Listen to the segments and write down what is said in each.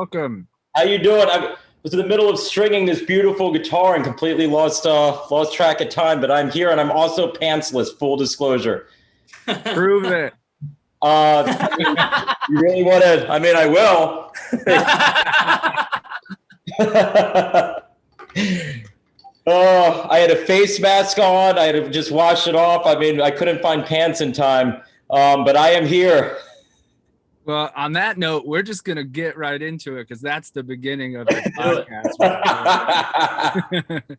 welcome. How you doing? I was in the middle of stringing this beautiful guitar and completely lost track of time, but I'm here and I'm also pantsless, full disclosure. Prove it. You really want to? I mean, I will. I had a face mask on. I had to just wash it off. I mean, I couldn't find pants in time, but I am here. Well, on that note, we're just going to get right into it because that's the beginning of the podcast.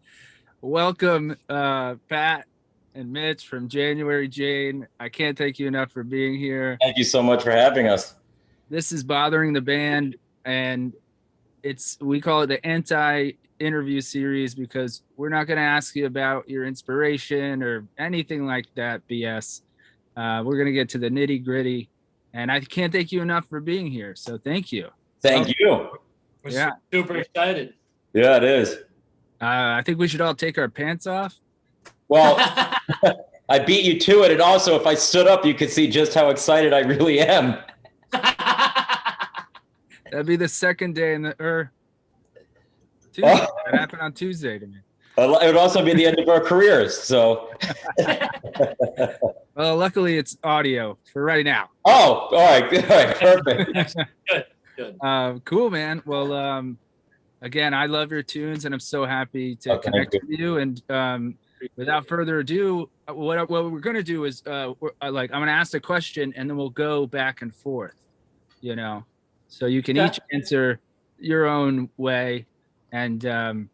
Welcome, Pat and Mitch from January Jane. I can't thank you enough for being here. Thank you so much for having us. This is Bothering the Band, and we call it the anti-interview series because we're not going to ask you about your inspiration or anything like that BS. We're going to get to the nitty-gritty. And I can't thank you enough for being here. So thank you. Thank you. We're super excited. Yeah, it is. I think we should all take our pants off. Well, I beat you to it. And also, if I stood up, you could see just how excited I really am. That'd be the second day Tuesday. That happened on Tuesday to me. It would also be the end of our careers. So, well, luckily it's audio for right now. Oh, all right, perfect. Good. Cool, man. Well, again, I love your tunes, and I'm so happy to connect with you. And without further ado, what we're gonna do is, I'm gonna ask a question, and then we'll go back and forth. You know, so you can each answer your own way, and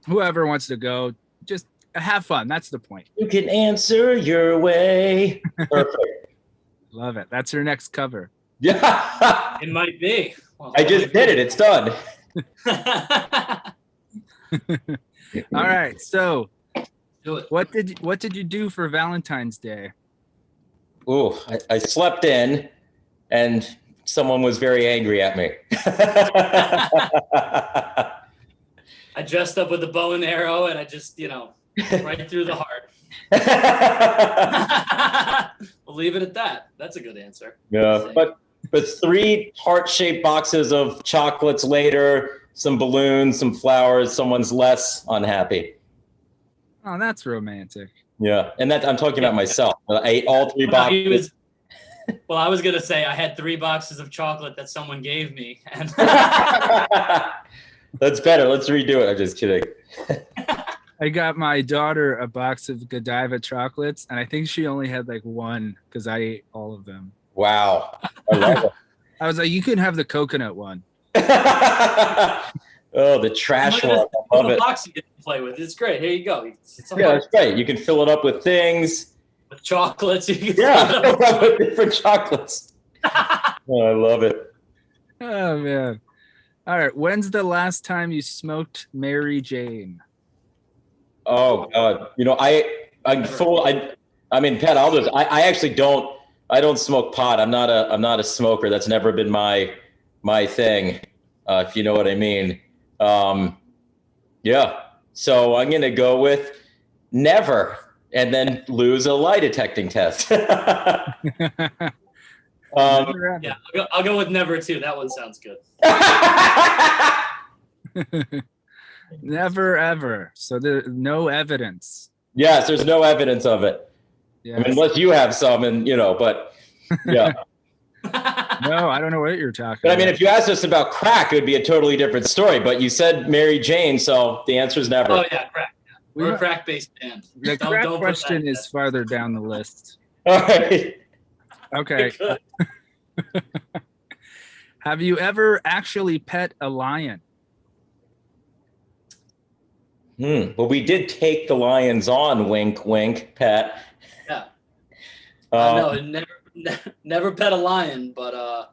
whoever wants to go, just have fun. That's the point. You can answer your way. Perfect. Love it. That's your next cover. Yeah. It might be. Well, I just did it. It's done. All right. So do it. what did you do for Valentine's Day? Ooh, I slept in and someone was very angry at me. I dressed up with a bow and arrow and I just, right through the heart. We'll leave it at that. That's a good answer. Yeah, but 3 heart-shaped boxes of chocolates later, some balloons, some flowers, someone's less unhappy. Oh, that's romantic. Yeah, and that I'm talking about myself. I ate all 3 boxes. Well, I was going to say I had 3 boxes of chocolate that someone gave me. And That's better. Let's redo it. I'm just kidding. I got my daughter a box of Godiva chocolates, and I think she only had like 1 because I ate all of them. Wow. I love it. I was like, you can have the coconut one. Oh, the trash one. I love it. Box you get to play with. It's great. Here you go. That's great. You can fill it up with things. With chocolates. You can fill it up with different chocolates. Oh, I love it. Oh, man. All right. When's the last time you smoked Mary Jane? Oh God. I'm full. I mean, Pat, I actually don't smoke pot. I'm not a smoker. That's never been my thing. If you know what I mean. Yeah. So I'm going to go with never and then lose a lie detecting test. Yeah, I'll go with never too. That one sounds good. Never ever. So there's no evidence. Yes, there's no evidence of it. Yes. I mean, unless you have some, and but yeah. No, I don't know what you're talking about. But I mean, if you asked us about crack, it would be a totally different story. But you said Mary Jane, so the answer is never. Oh yeah, crack. We're a crack-based band. The crack question is farther down the list. All right. Okay. Have you ever actually pet a lion? Well, we did take the lions on, wink, wink, Pat. Yeah. No, never pet a lion, but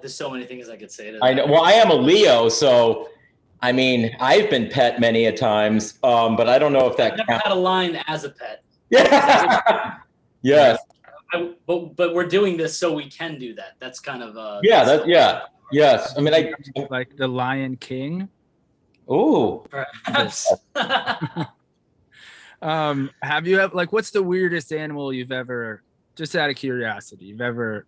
there's so many things I could say to that. I know. Well, I am a Leo, so I mean, I've been pet many a times, but I don't know if that. I've never had a lion as a pet. Yeah. Yes. But we're doing this so we can do that. That's kind of yes. I mean, I like the Lion King. Ooh. Perhaps. Have you ever what's the weirdest animal you've ever, just out of curiosity, you've ever?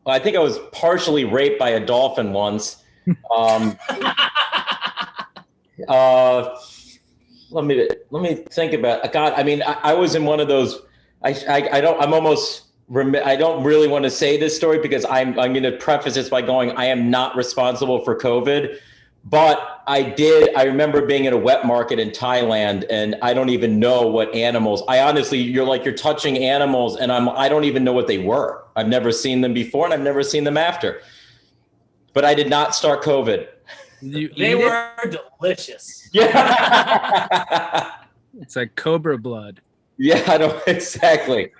I think I was partially raped by a dolphin once. Let me think about. God, I mean, I was in one of those. I don't really want to say this story because I'm going to preface this by going, I am not responsible for COVID, but I remember being at a wet market in Thailand, and I don't even know what animals. You're touching animals, and I don't even know what they were. I've never seen them before, and I've never seen them after. But I did not start COVID. They were delicious. Yeah. It's like cobra blood. Yeah, I know exactly.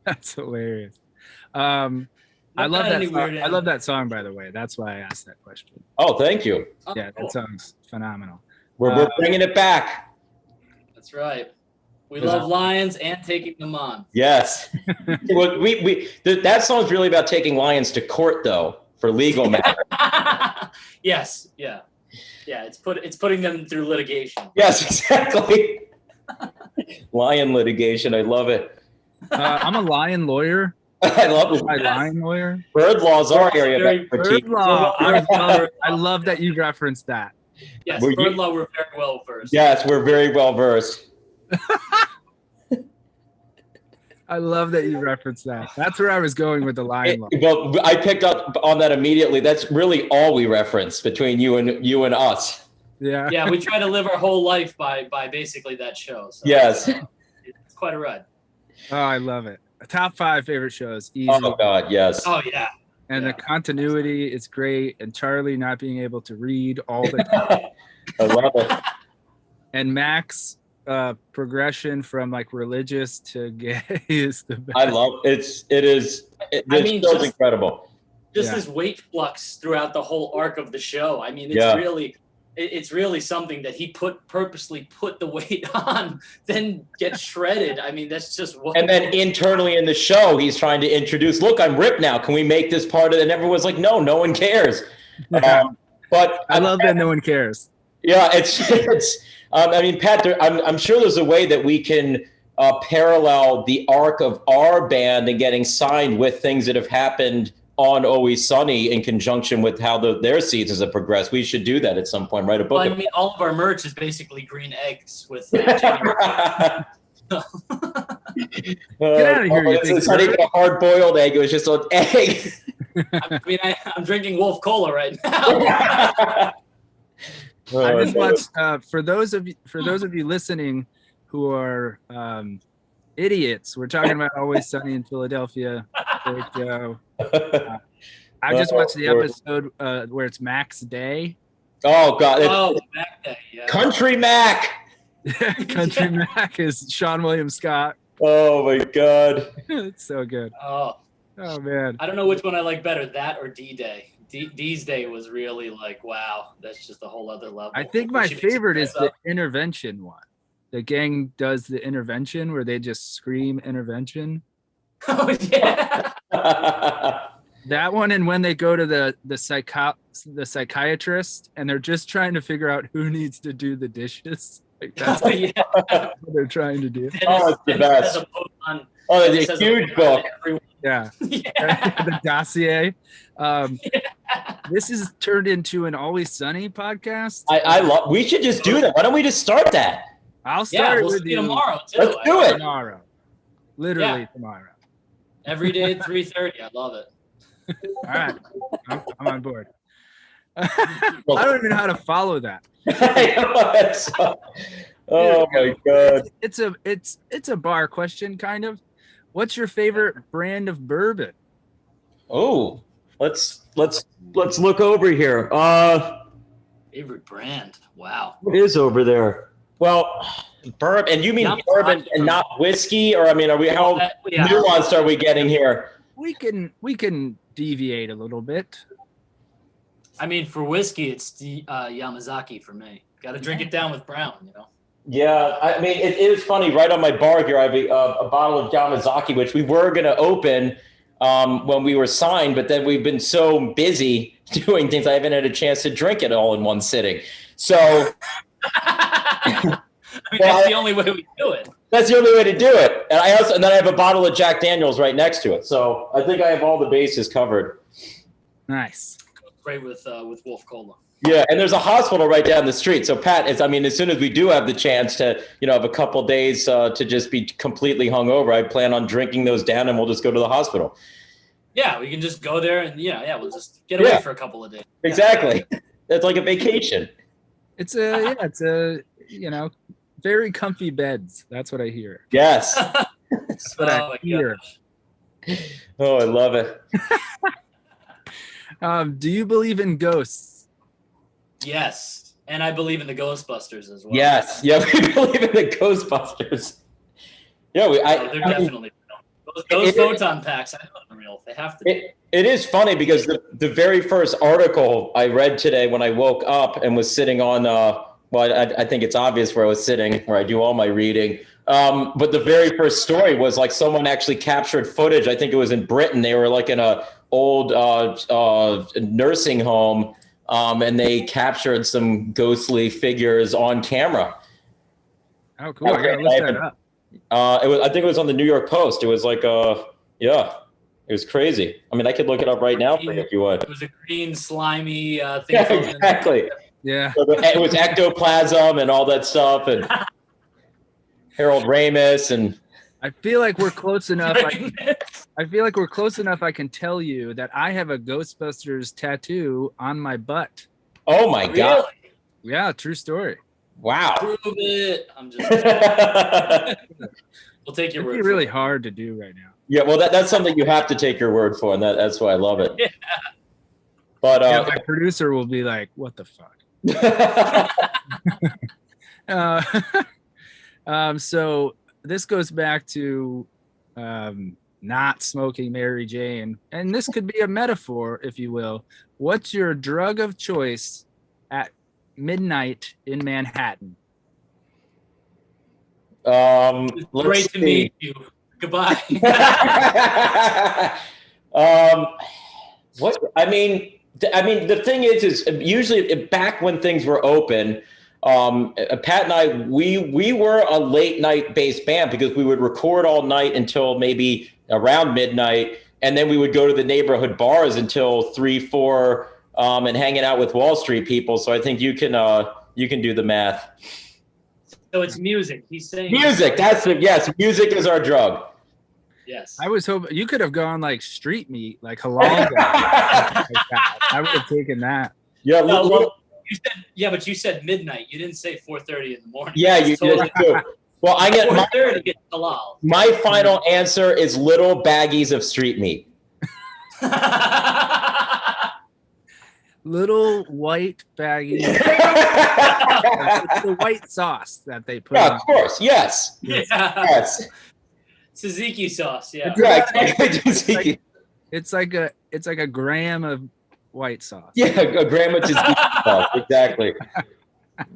That's hilarious. I love that song. I love that song, by the way. That's why I asked that question. Oh, thank you. Yeah, that song's phenomenal. We're bringing it back. That's right. We love lions and taking them on. Yes. Well, that song's really about taking lions to court, though, for legal matters. Yes. Yeah. Yeah. It's putting them through litigation. Yes, exactly. Lion litigation. I love it. I'm a lion lawyer. I love it. My lion lawyer. Bird law's our area of expertise. Bird law. I love that you referenced that. Yes, bird law, we're very well versed. Yes, we're very well versed. I love that you referenced that. That's where I was going with the lion law. Well, I picked up on that immediately. That's really all we reference between you and us. Yeah. Yeah, we try to live our whole life by basically that show. So yes. It's quite a ride. Oh, I love it. Top 5 favorite shows. Easy. Oh God, yes. Oh yeah. And the continuity is great. And Charlie not being able to read all the time. I love it. And Max progression from like religious to gay is the best. I love it. This show's incredible. Just this weight flux throughout the whole arc of the show. I mean, it's really something that he purposely put the weight on, then get shredded. I mean, that's just what. And then internally in the show, he's trying to introduce, look, I'm ripped now. Can we make this part of it? And everyone's like, no one cares. Yeah. But I love that no one cares. Yeah, it's. I mean, Pat, I'm sure there's a way that we can parallel the arc of our band and getting signed with things that have happened on Always Sunny in conjunction with how their seasons have progressed. We should do that at some point, write a book. Well, I mean, all of our merch is basically green eggs with. Get out of here! It's not even a hard-boiled egg; it was just an egg. I mean, I'm drinking Wolf Cola right now. I just watched. For those of you listening who are idiots, we're talking about Always Sunny in Philadelphia. Great show. I just watched the episode where it's Mac's Day. Oh God! Mac Day. Yeah. Country Mac. Country Mac is Sean William Scott. Oh my God! It's so good. Oh man! I don't know which one I like better, that or D-Day. D's Day was really like, wow, that's just a whole other level. I think my favorite is the intervention one. The gang does the intervention where they just scream intervention. Oh yeah. That one, and when they go to the psychiatrist and they're just trying to figure out who needs to do the dishes. Like that's what they're trying to do. It's the best. It's a huge book. Yeah. The dossier. This is turned into an Always Sunny podcast. We should just do that. Why don't we just start that? I'll start we'll with you tomorrow too. Let's do it tomorrow. Literally tomorrow. Every day at 3:30. I love it. All right, I'm on board. I don't even know how to follow that. Oh my God! It's a bar question, kind of. What's your favorite brand of bourbon? Oh, let's look over here. Favorite brand? Wow. What is over there? Well, bourbon, and you mean bourbon and not whiskey, or I mean, how nuanced are we getting here? We can deviate a little bit. I mean, for whiskey, it's the Yamazaki for me. Got to drink it down with brown, you know. Yeah, I mean, it is funny. Right on my bar here, I have a bottle of Yamazaki, which we were going to open when we were signed, but then we've been so busy doing things, I haven't had a chance to drink it all in one sitting. So I mean, that's the only way we do it. That's the only way to do it. And then I have a bottle of Jack Daniels right next to it. So I think I have all the bases covered. Nice. Great with Wolf Cola. Yeah, and there's a hospital right down the street. So Pat, as soon as we do have the chance to, have a couple days to just be completely hungover, I plan on drinking those down, and we'll just go to the hospital. Yeah, we can just go there and we'll just get away for a couple of days. Exactly. It's like a vacation. It's a very comfy beds. That's what I hear. Yes. That's what I hear. Gosh. Oh, I love it. Do you believe in ghosts? Yes, and I believe in the Ghostbusters as well. Yes, yeah, we believe in the Ghostbusters. Yeah, they're definitely real. Those photon packs. I know they're real. They have to be. It is funny because the very first article I read today when I woke up and was sitting on, I think it's obvious where I was sitting, where I do all my reading. But the very first story was like someone actually captured footage. I think it was in Britain. They were like in a old nursing home. And they captured some ghostly figures on camera. Oh, cool! I gotta look that up. I think it was on the New York Post. It was like, it was crazy. I mean, I could look it up right now for you if you would. It was a green, slimy thing. Yeah, exactly. Yeah. So it was ectoplasm and all that stuff, and Harold Ramis, and I feel like we're close enough. I feel like we're close enough. I can tell you that I have a Ghostbusters tattoo on my butt. Oh my God! Yeah, true story. Wow. Prove it. I'm just. We'll take your word. It'd be really hard to do right now. Yeah, well, that's something you have to take your word for, and that's why I love it. Yeah. But my producer will be like, "What the fuck?" So this goes back to not smoking Mary Jane, and this could be a metaphor, if you will. What's your drug of choice at midnight in Manhattan? Great to meet you. Goodbye. What I mean, the thing is usually back when things were open. Pat and I, we were a late night based band because we would record all night until maybe around midnight, and then we would go to the neighborhood bars until 3, 4, and hanging out with Wall Street people. So I think you can do the math. So it's music. He's saying music. Yes, music is our drug. Yes. I was hoping you could have gone like street meat, like halal. I would have taken that. Yeah. But you said midnight. You didn't say 4:30 in the morning. Yeah, you did too. Well, I get 4:30 get halal. My final answer is little baggies of street meat. Little white baggies. It's the white sauce that they put. Yeah, of course. Yes. Yeah. Yes. Tzatziki sauce. Yeah. Exactly. It's like a gram of white sauce. Yeah, a gram of tzatziki sauce. Exactly.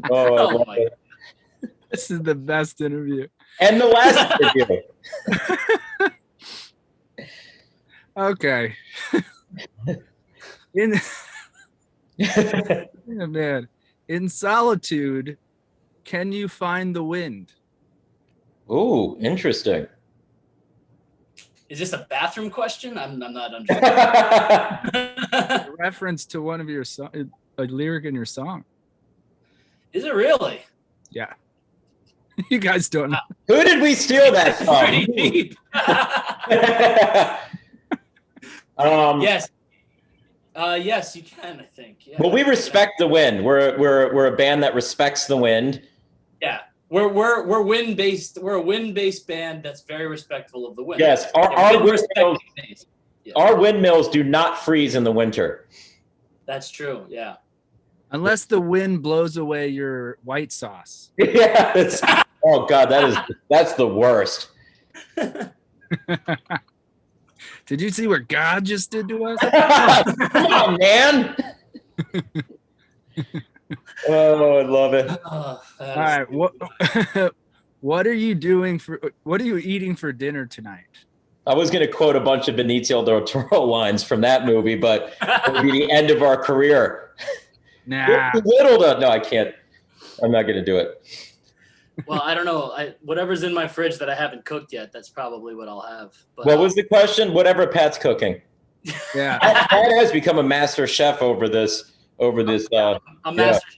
Oh my God. This is the best interview. And the last interview. Okay. Man, in solitude, can you find the wind? Ooh, interesting. Is this a bathroom question? I'm not understanding. A reference to one of your a lyric in your song. Is it really? Yeah. You guys don't know. Who did we steal that from? Pretty deep. Yes. Yes, you can. I think. Yeah. Well, we respect the wind. We're a band that respects the wind. Yeah, we're wind based. We're a wind based band that's very respectful of the wind. Yes, our windmills do not freeze in the winter. That's true. Yeah. Unless the wind blows away your white sauce. Yes. Oh God, that's the worst. Did you see what God just did to us? Come on, man. Oh, I love it. All right. What are you eating for dinner tonight? I was going to quote a bunch of Benicio del Toro lines from that movie, but it would be the end of our career. Nah. No, I can't. I'm not going to do it. Well, I don't know. Whatever's in my fridge that I haven't cooked yet, that's probably what I'll have. But, what was the question? Whatever Pat's cooking. Yeah. Pat has become a master chef over this. A master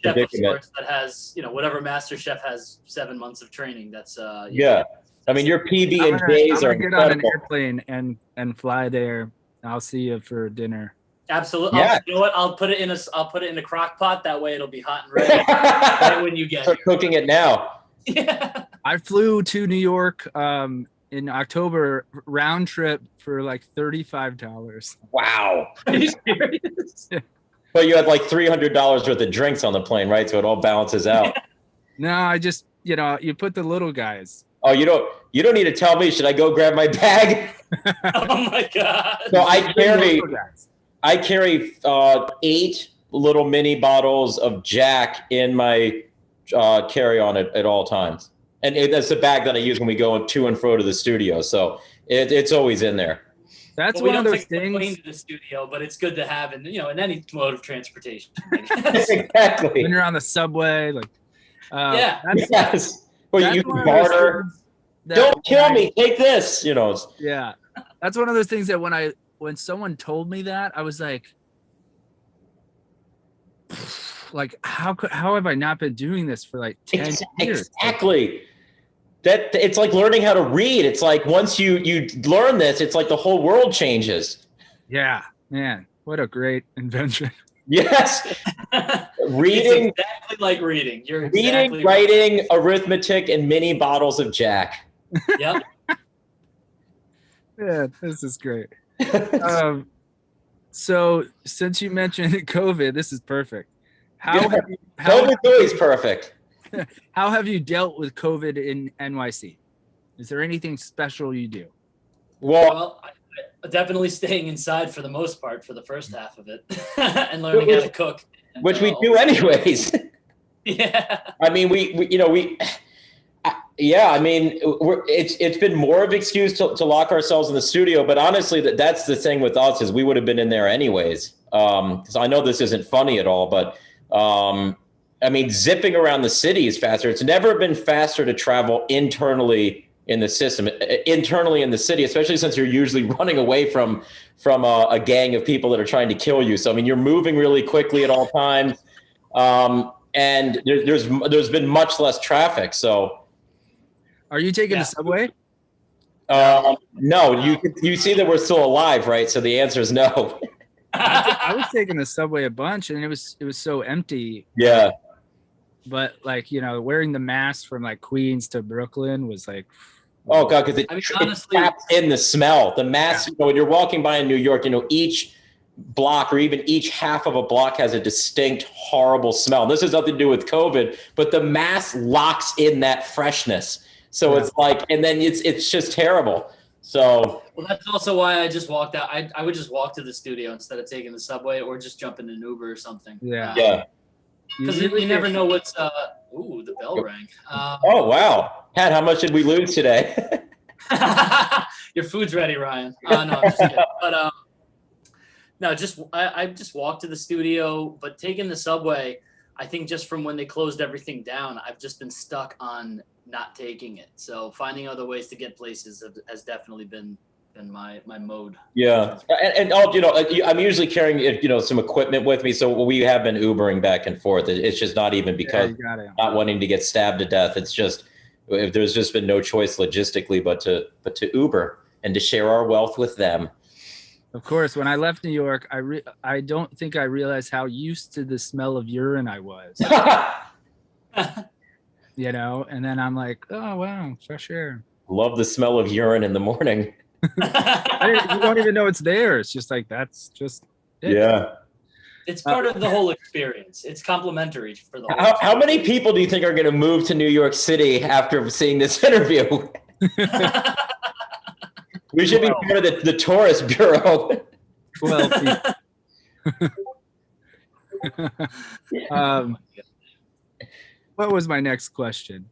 chef of sorts that has, whatever master chef has 7 months of training. That's yeah. I mean, your PB and J's are get on an airplane and fly there. I'll see you for dinner. Absolutely. Yeah. You know what? I'll put it in a crock pot. That way it'll be hot and ready right when you get Start cooking it now. Yeah. I flew to New York in October, round trip for like $35. Wow. Are you serious? Yeah. But you had like $300 worth of drinks on the plane, right? So it all balances out. No, I just, you put the little guys. Oh, you don't need to tell me. Should I go grab my bag? Oh my God. So I carry 8 little mini bottles of Jack in my carry-on at all times. And that's the bag that I use when we go to and fro to the studio. So it's always in there. That's one of those things. To the studio, but it's good to have in any mode of transportation. Exactly. When you're on the subway, like yeah. Yes. Well, you can barter. Don't kill me. Take this. Yeah. That's one of those things that when someone told me that, I was like how have I not been doing this for like 10 years? Exactly. That it's like learning how to read. It's like once you learn this, it's like the whole world changes. Yeah, man, what a great invention. Yes. Reading, it's exactly like reading. You're reading, writing, arithmetic, and mini bottles of Jack. Yep. Yeah, this is great. So since you mentioned COVID, this is perfect. COVID's always perfect. How have you dealt with COVID in NYC? Is there anything special you do? Well, definitely staying inside for the most part for the first half of it and learning how to cook. Which we do anyways. Yeah. I mean, it's been more of an excuse to lock ourselves in the studio, but honestly, that's the thing with us is we would have been in there anyways. Because I know this isn't funny at all, but I mean, zipping around the city is faster. It's never been faster to travel internally in the system, internally in the city, especially since you're usually running away from a gang of people that are trying to kill you. So, I mean, you're moving really quickly at all times. And there's been much less traffic. So, are you taking the subway? No, you see that we're still alive, right? So the answer is no. I was taking the subway a bunch, and it was so empty. Yeah. But wearing the mask from like Queens to Brooklyn was like, oh God, because it traps in the smell. The mask, when you're walking by in New York, each block or even each half of a block has a distinct, horrible smell. This has nothing to do with COVID, but the mask locks in that freshness. So it's like, and then it's just terrible. So that's also why I just walked out. I would just walk to the studio instead of taking the subway or just jump in an Uber or something. Yeah. Because you never know what's ooh, the bell rang. Oh wow. Pat, how much did we lose today? Your food's ready, Ryan. No, I'm just kidding. But no, I just walked to the studio, but taking the subway, I think just from when they closed everything down, I've just been stuck on not taking it. So finding other ways to get places has definitely been my mode. Yeah. And I'm usually carrying, some equipment with me. So we have been Ubering back and forth. It's just not even because not wanting to get stabbed to death. It's just, if there's just been no choice logistically, but to Uber and to share our wealth with them. Of course, when I left New York, I don't think I realized how used to the smell of urine I was. And then I'm like, oh wow, fresh air. Love the smell of urine in the morning. You don't even know it's there. It's just like, that's just it. Yeah. It's part of the whole experience. It's complimentary for the whole How many people do you think are going to move to New York City after seeing this interview? We should be part of the tourist bureau. 12 people. What was my next question?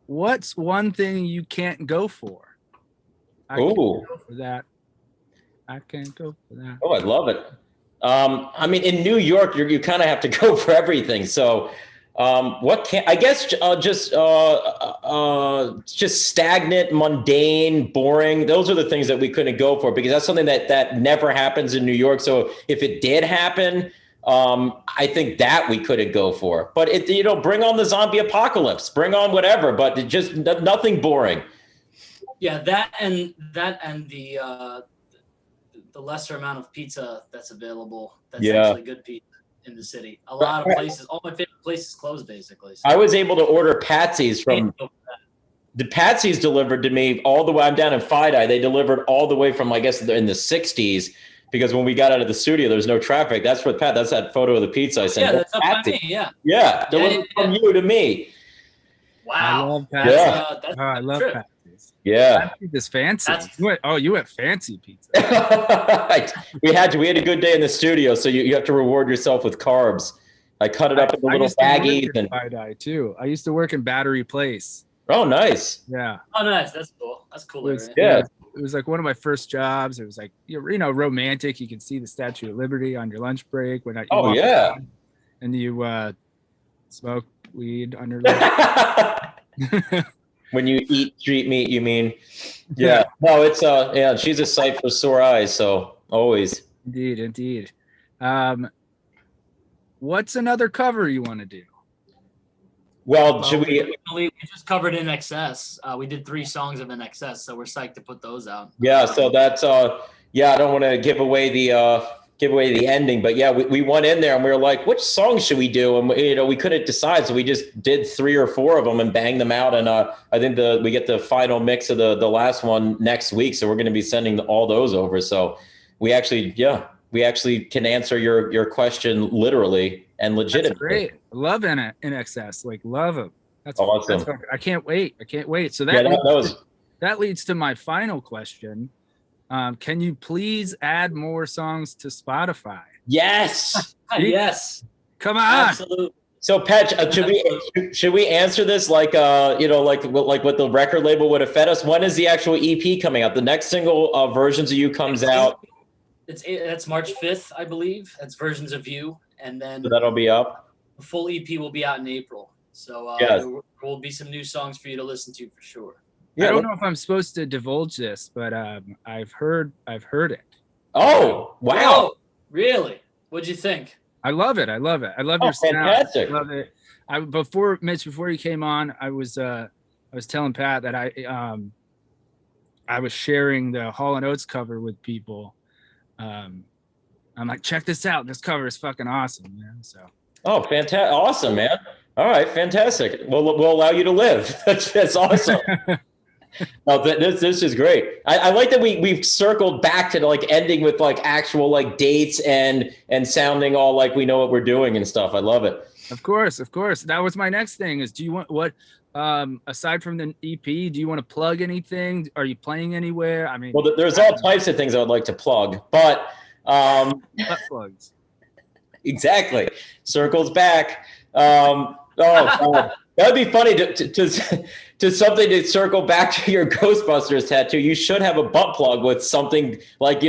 What's one thing you can't go for? I can't go for that. I can't go for that. Oh, I love it. I mean, in New York, you kind of have to go for everything. So What can I guess? Just stagnant, mundane, boring. Those are the things that we couldn't go for because that's something that never happens in New York. So if it did happen, I think that we couldn't go for. But bring on the zombie apocalypse, bring on whatever. But just nothing boring. Yeah, that and the lesser amount of pizza that's available. That's actually good pizza in the city. A lot of places, all my favorite places closed basically. So. I was able to order Patsy's from the Patsy's delivered to me all the way. I'm down in Fidei. They delivered all the way from, I guess, in the 60s because when we got out of the studio, there was no traffic. That's that photo of the pizza I sent. Yeah, that's up by me. Yeah. Yeah. Delivered from you to me. Wow. I love Patsy's. Yeah. I love Patsy's. Yeah. Patsy's fancy. You went fancy pizza. We had a good day in the studio, so you have to reward yourself with carbs. I cut it up into little baggies and Fidei too. I used to work in Battery Place. Oh, nice. Yeah. Oh, nice. That's cool. That's cool. Yeah. It was like one of my first jobs. It was like, romantic. You can see the Statue of Liberty on your lunch break when and you smoke weed under. When you eat street meat, you mean? Yeah. No, it's she's a sight for sore eyes. So always. Indeed. What's another cover you want to do? Well, should we just covered In Excess. We did 3 songs of In Excess, so we're psyched to put those out. Yeah. So that's I don't want to give away the ending, but yeah, we went in there and we were like, which songs should we do? And we couldn't decide, so we just did 3 or 4 of them and banged them out. And I think we get the final mix of the last one next week, so we're going to be sending all those over. So we actually can answer your question literally and legitimately. That's great. Love In Excess, love them. That's awesome. I can't wait. So that leads to my final question. Can you please add more songs to Spotify? Yes. Yes. Come on. Absolutely. So, Patch, should we answer this like what the record label would have fed us? When is the actual EP coming out? The next single, Versions of You, comes out. That's March 5th, I believe. That's Versions of You, and then so that'll be up. The full EP will be out in April. So there will be some new songs for you to listen to for sure. Yeah, I don't know if I'm supposed to divulge this, but I've heard it. Oh, wow. Oh, really? What'd you think? I love it. I love your sound. Fantastic. I love it. Before you came on, I was telling Pat that I was sharing the Hall & Oates cover with people. I'm like, check this out. This cover is fucking awesome, man. So. Oh, fantastic! Awesome, man. All right, fantastic. We'll allow you to live. That's awesome. Oh, this is great. I like that we've circled back to ending with actual dates and sounding all like we know what we're doing and stuff. I love it. Of course. That was my next thing. Do you want aside from the EP? Do you want to plug anything? Are you playing anywhere? I mean, well, there's all types of things I would like to plug, but butt plugs. Exactly. Circles back. Oh God. That'd be funny to something to circle back to your Ghostbusters tattoo. You should have a butt plug with something with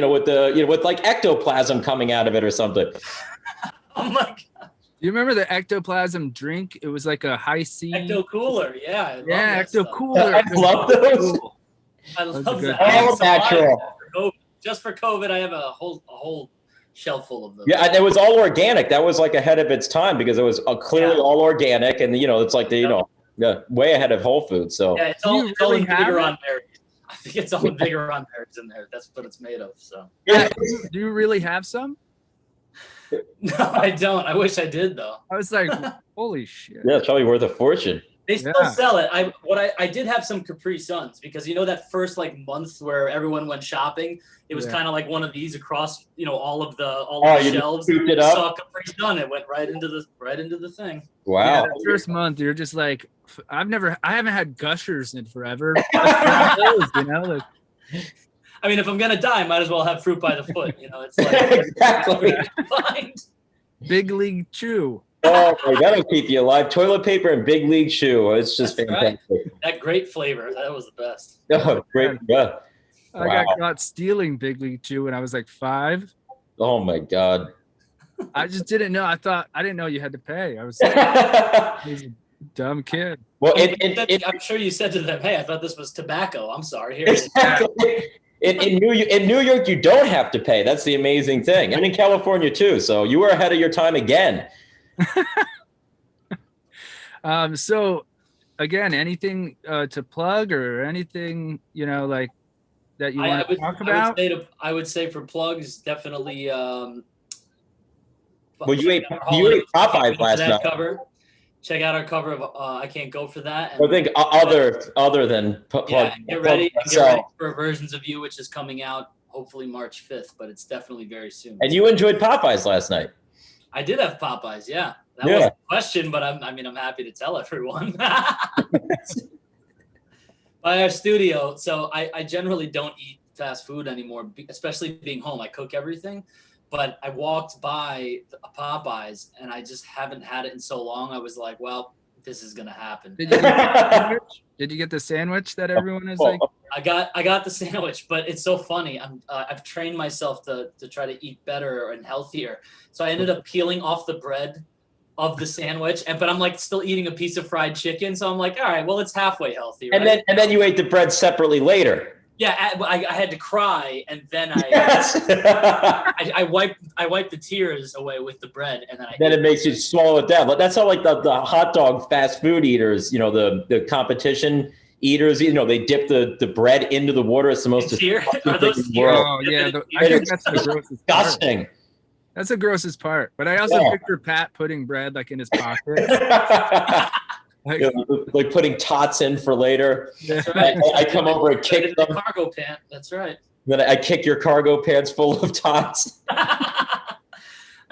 ectoplasm coming out of it or something. Oh my God. Do you remember the ectoplasm drink? It was like a high C. Ecto Cooler, yeah. Ecto Cooler. I love those. I love that. All natural. Just for COVID, I have a whole shelf full of them. Yeah, and it was all organic. That was ahead of its time because it was clearly all organic, and it's way ahead of Whole Foods. So yeah, it's all in Vigor-on berries. I think it's all in Vigor-on berries in there. That's what it's made of. So yeah, do you really have some? No, I don't. I wish I did though. I was like, holy shit. Yeah, it's probably worth a fortune. They still sell it. I did have some Capri Suns because that first month where everyone went shopping, it was kind of like one of these across all of the shelves. You it up? Saw Capri Sun, it went right into the thing. Wow. Yeah, that first month you're just like, I haven't had Gushers in forever. I mean, if I'm gonna die, I might as well have fruit by the foot. It's like exactly. Big League Chew. Oh, that'll keep you alive. Toilet paper and Big League Chew. It's just fantastic. Right. That grape flavor. That was the best. Oh, great. Yeah. I got caught stealing Big League Chew when I was like 5. Oh my God. I just didn't know. I didn't know you had to pay. I was he's a dumb kid. Well, I'm sure you said to them, "Hey, I thought this was tobacco. I'm sorry." Here exactly. In New York, you don't have to pay. That's the amazing thing, and in California too. So you were ahead of your time again. So again, anything to plug or anything, like that you want to talk about? I would say for plugs, definitely. Well, you ate Popeyes last night. Cover. Check out our cover of I Can't Go For That. And I think other than plug. Get ready for Versions of You, which is coming out hopefully March 5th, but it's definitely very soon. And you enjoyed Popeyes last night. I did have Popeyes, yeah. That was a question, but I'm happy to tell everyone. By our studio, so I generally don't eat fast food anymore, especially being home. I cook everything, but I walked by a Popeyes and I just haven't had it in so long. I was like, well, this is gonna happen. Did you get the sandwich? Did you get the sandwich that everyone is like? I got the sandwich, but it's so funny. I've trained myself to try to eat better and healthier. So I ended up peeling off the bread of the sandwich, but I'm like still eating a piece of fried chicken. So I'm like, all right, well, it's halfway healthy, right? And then you ate the bread separately later. Yeah, I had to cry, and then I wiped the tears away with the bread, and then it makes you swallow it down. But that's how like the hot dog fast food eaters, the competition eaters, they dip the bread into the water. It's the most disgusting thing in the world. Oh yeah, I think that's the grossest disgusting. Part. That's the grossest part. But I also picture Pat putting bread like in his pocket. like putting tots in for later. That's right. I come over and kick them. Cargo pant. That's right. Then I kick your cargo pants full of tots. I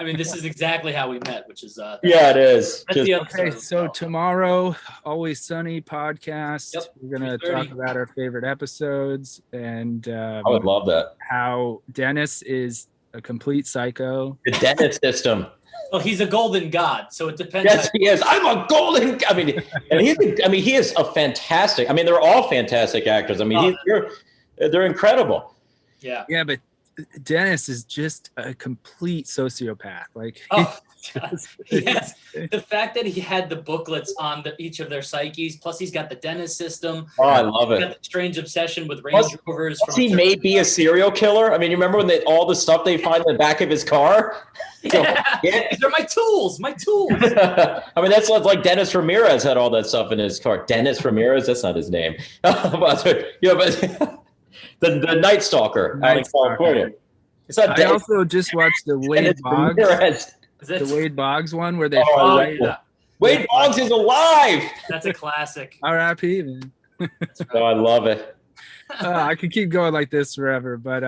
mean, this is exactly how we met, which is it is. Okay, so tomorrow, Always Sunny podcast. Yep, we're gonna talk about our favorite episodes and I would love that. How Dennis is a complete psycho. The Dennis system. Well, he's a golden god, so it depends. Yes, he is. I'm a golden. I mean, and he is a fantastic. I mean, they're all fantastic actors. I mean, they're incredible. Yeah. Yeah, but Dennis is just a complete sociopath. Like, yes, the fact that he had the booklets on each of their psyches, plus he's got the Dennis system. Oh, I love it. Got the strange obsession with Range Rovers. He may be a serial killer. I mean, you remember when all the stuff they find in the back of his car? Yeah. They're my tools. I mean, that's like Dennis Ramirez had all that stuff in his car. Dennis Ramirez, that's not his name. But the Night Stalker out in California. I also just watched the Wade Boggs. The Wade Boggs one where they Wade Boggs is alive. That's a classic. R.I.P. man. Oh, I love it. I could keep going like this forever, but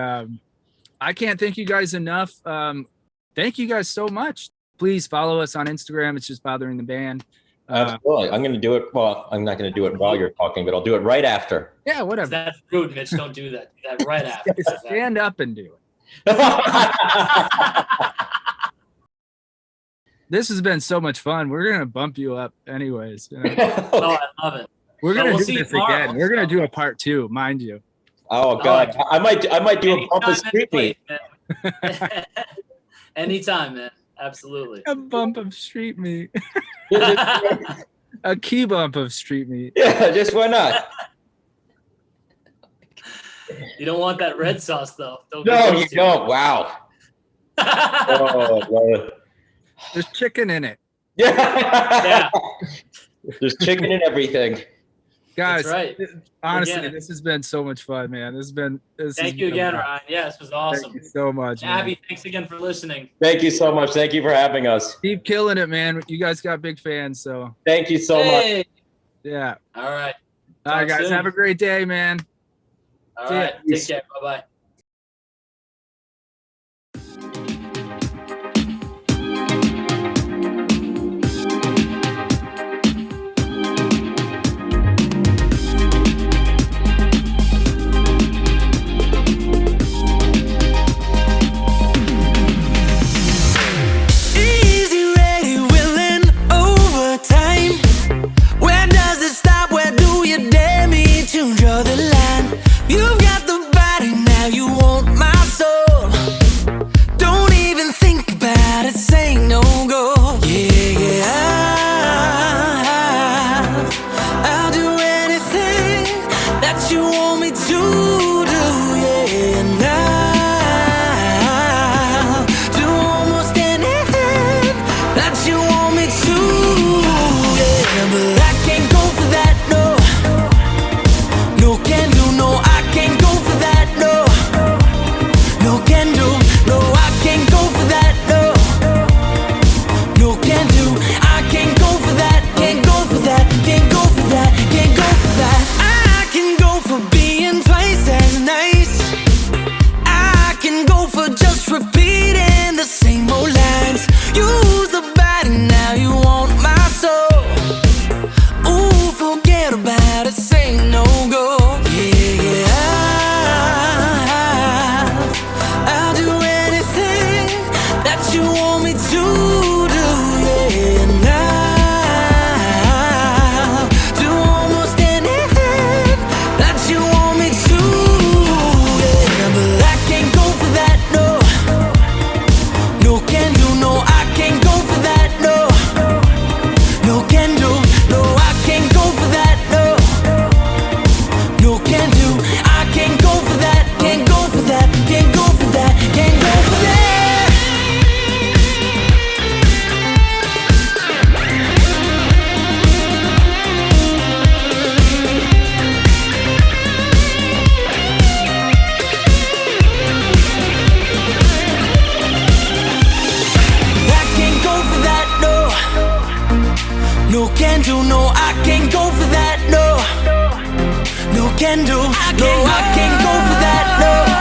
I can't thank you guys enough. Thank you guys so much. Please follow us on Instagram. It's just Bothering the Band. Absolutely. I'm going to do it. Well, I'm not going to do it while you're talking, but I'll do it right after. Yeah, whatever. That's rude, Mitch. Don't do that. That right after. Stand up and do it. This has been so much fun. We're going to bump you up anyways. Oh, I love it. We're going to do this again. We're going to do a part 2, mind you. Oh, God. I might do a bump of street meat. Anytime, man. Absolutely. A bump of street meat. A key bump of street meat. Yeah, just why not? You don't want that red sauce, though. No, you don't. Wow. Oh, there's chicken in it. Yeah. There's chicken in everything. Guys, right. Honestly, this has been so much fun, man. Thank you again, Ryan. Yeah, this was awesome. Thank you so much. Abby, thanks again for listening. Thank you so much. Thank you for having us. Keep killing it, man. You guys got big fans, so. Thank you so much. Yeah. All right. All right, guys. Soon. Have a great day, man. All right. Take care. Bye-bye. Draw the line. You've got the body now. no, I can't go for that, no. No can do, no, I can't go for that, no.